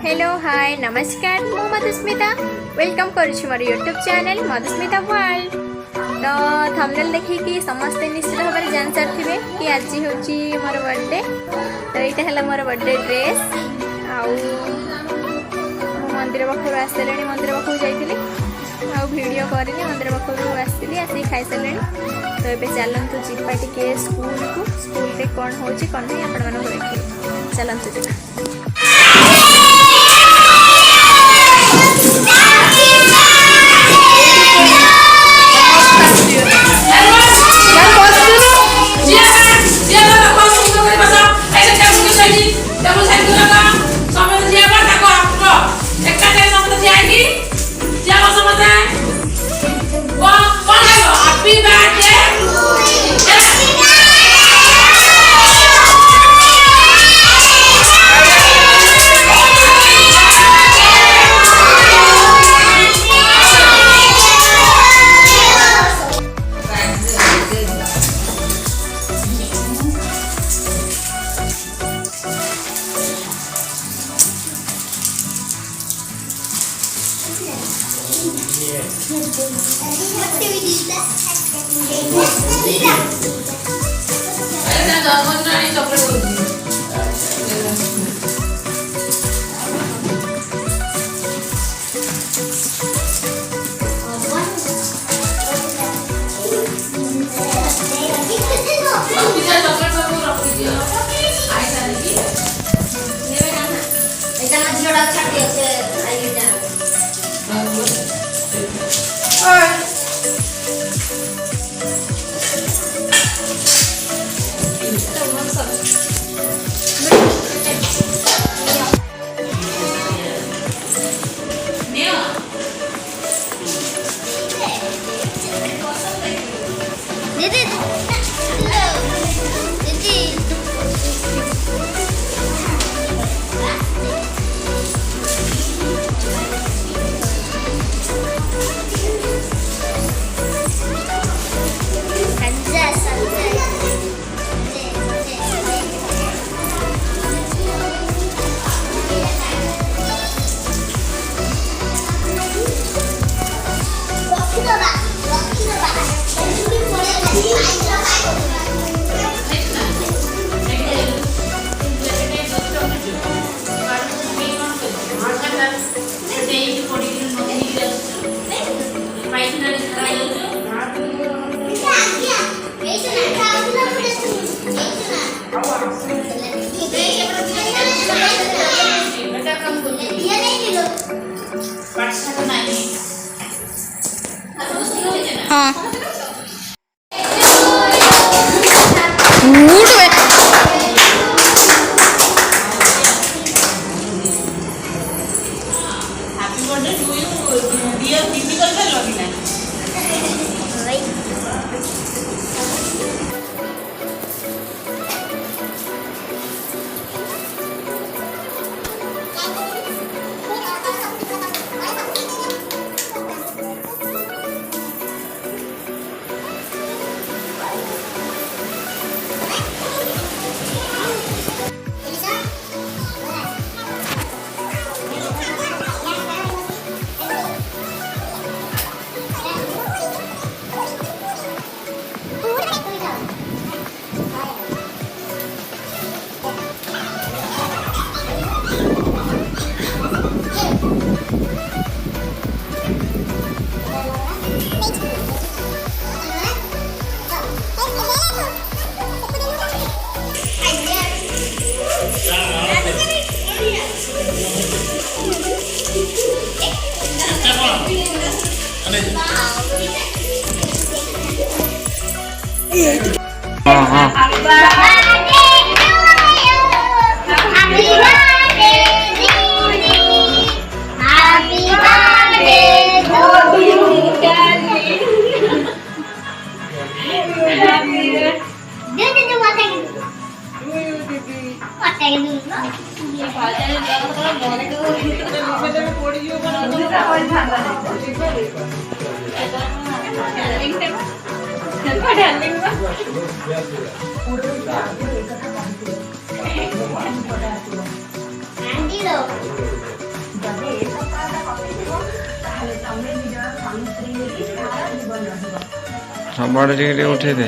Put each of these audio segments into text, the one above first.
Hello hi नमस्कार मु Madhusmita welcome करुछु मोर YouTube channel Madhusmita world. तो थंबनेल देखिए समस्ते निश्चित भाव में जान सारे कि आज हूँ मोर बर्थडे। तो यहाँ है मोर बर्थडे ड्रेस आउ मंदिर पाखु आसले मंदिर पाखु जाइली वीडियो करनी मंदिर पाखु आसली आसिक खाई सारे। तो ये चलतु जीवा टे स्कूल को स्कूल कौन हो कौन नहीं आपण मानक देखिए चलतु जी। हाँ Andy सबड़े टिके उठे दे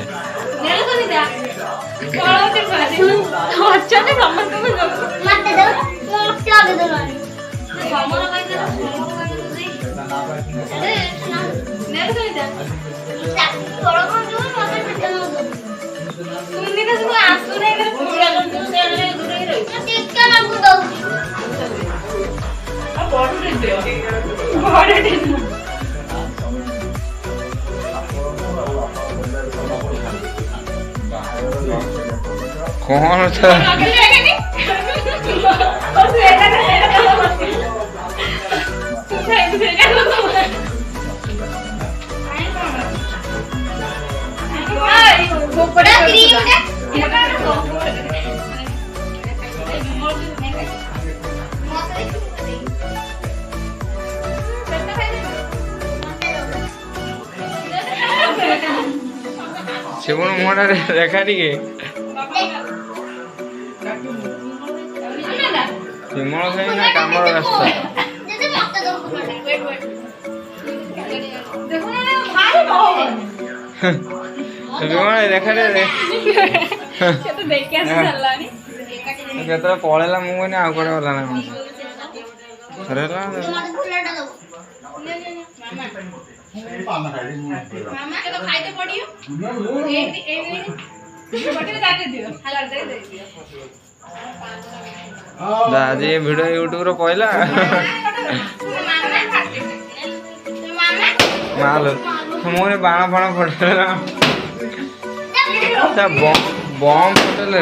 कौन था शिवन मोड़ा रेखा टिके विमल खाई ना कामर रास्ता विमल रेखा टे केतरा पळेला मु कोनी आ कोडे वाला ना सरेला मामा के तो खाइते पड़ियो ए बटले जाके दियो हला दे दे दादी वीडियो यूट्यूब रे पहला माल मोने बाण बाण फटला ता बम फटले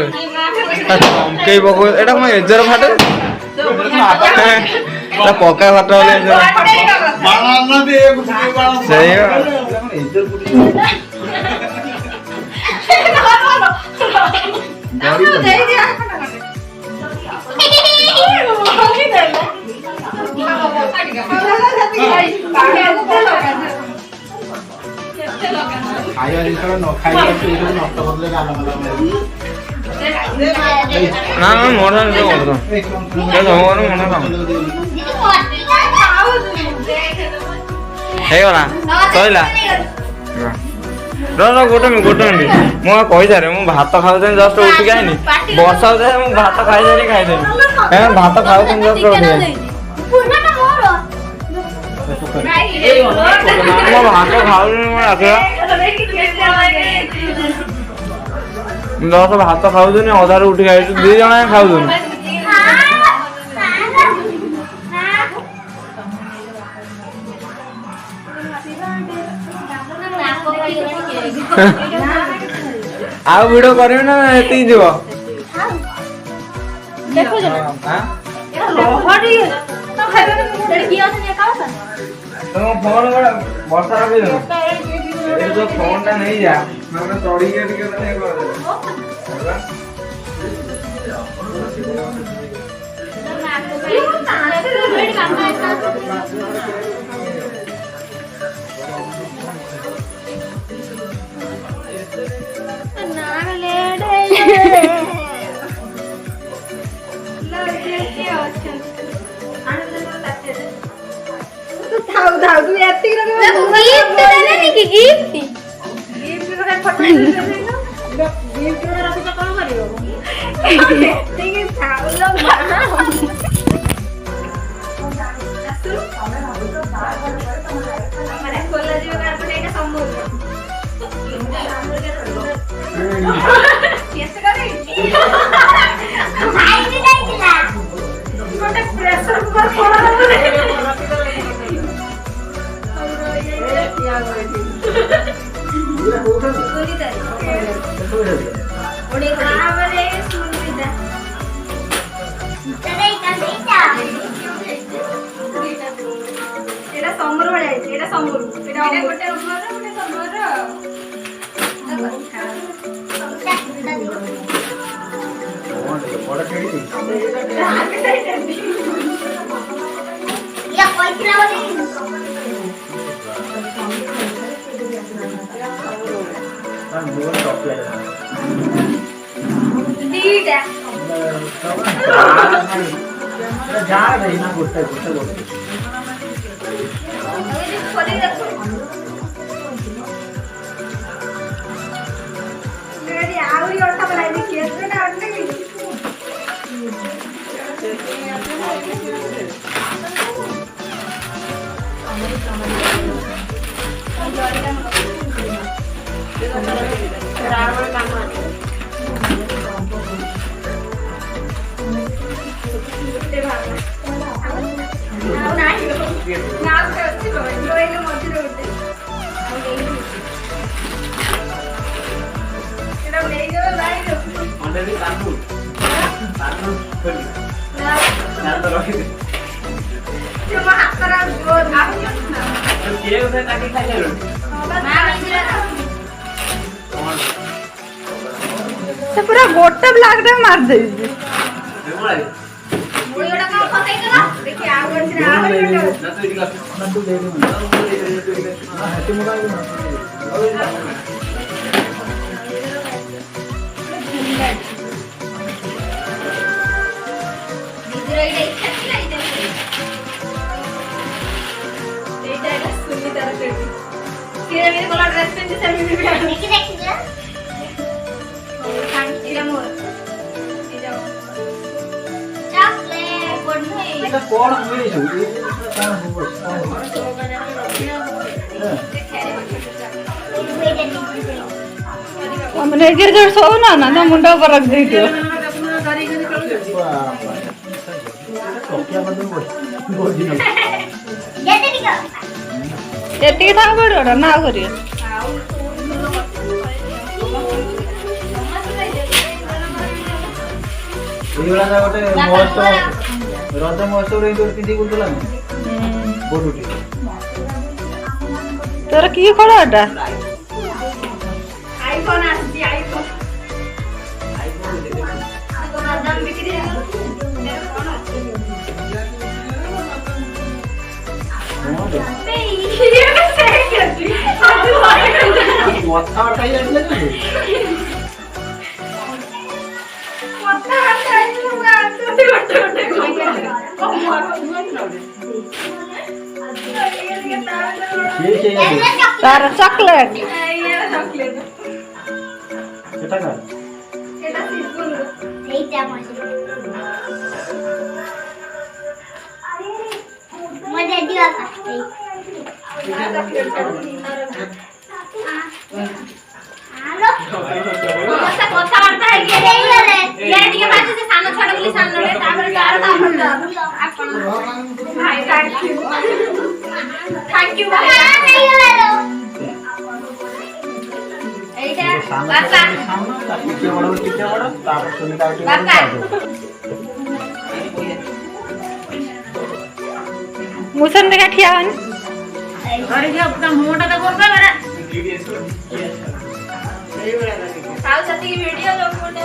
चमके बको एटा म एजर फाटे ता पका फटले एजर बाण ना दे बाण सही एजर खाइया जिस न खाइया से नष्ट करले गाल माला ना ना मोरा दे ओदो ए धोर मोना काम हे गला सइला रो गोटे मिनिट मु कहि जारे मु भात खाउ जस्ट उठ के आइनी वर्षा हो मु भात खाइ जानी खाइ देनी भात खाउ जस्ट उठ के मो भात खाउ मो आखिया दस भात खाउ अधार उठ के आइछु दी जणा खाउ आउ वीडियो करियो ना एती जीव देखो जे हां लोहडी तो खाइबे लड़की आछन एका तुम फोन कर वर्षा रखी दो ये जो फोन टा नहीं जा मैंने चढ़ी के टिके नहीं कर धाउ तू एती गिफ्ट देले नी की गिफ्ट रे फोटो गिफ्ट रे रखि त कोन करियो ठीक है धाउ लो हमारे खोला जीव कारपट एटा संभव कैसे करे भाई भी नहीं दिला छोटे प्रेशर कुकर खोला ସେ ପୁରା ଗୋଟେ ବ୍ଲାକ୍ ରେ ମାରି ଦେଇଛି। ଶୋଉନା ନା ତା ମୁଣ୍ଡ ଉପରେ ରଖିଦେଇଥିବ। ଏତିକି ଥାଉ ପଡ଼ିବ ନା ଆଉ କରିବ। ଗୋଟେ ମହୋତ୍ସବ ରଜ ମହୋତ୍ସବରେ ପିନ୍ଧି ବୁଲୁଥିଲା ବୋଟୁଟି। ତୋର କି ଖୋଳ ଏଟା? ଆଇଫୋନ ଆସିଛି ଆଇଫୋନ। ତାର ଚକଲେଟ କଥାବାର୍ତ୍ତା ଟିକେ ବାଜୁ ସେ ସାନ ଛୁଆଟା ବୋଲି ସାନଟେ ତାପରେ ଆପଣ ଭାଇ ଥ୍ୟାଙ୍କ ୟୁ ଭାଇ এইটা বাবা ଟିକେ ବଡ ତାପରେ ସୁନିତା ବାବା ମୁସନ ଦେଖା ଠିଆ ହନି ଘରେ ଯିବା ତା ମୁହଁଟା ତ କରବା ବେରା ଆଉ ସେତିକି ଭିଡିଓ ଲୋକ ଗୋଟେ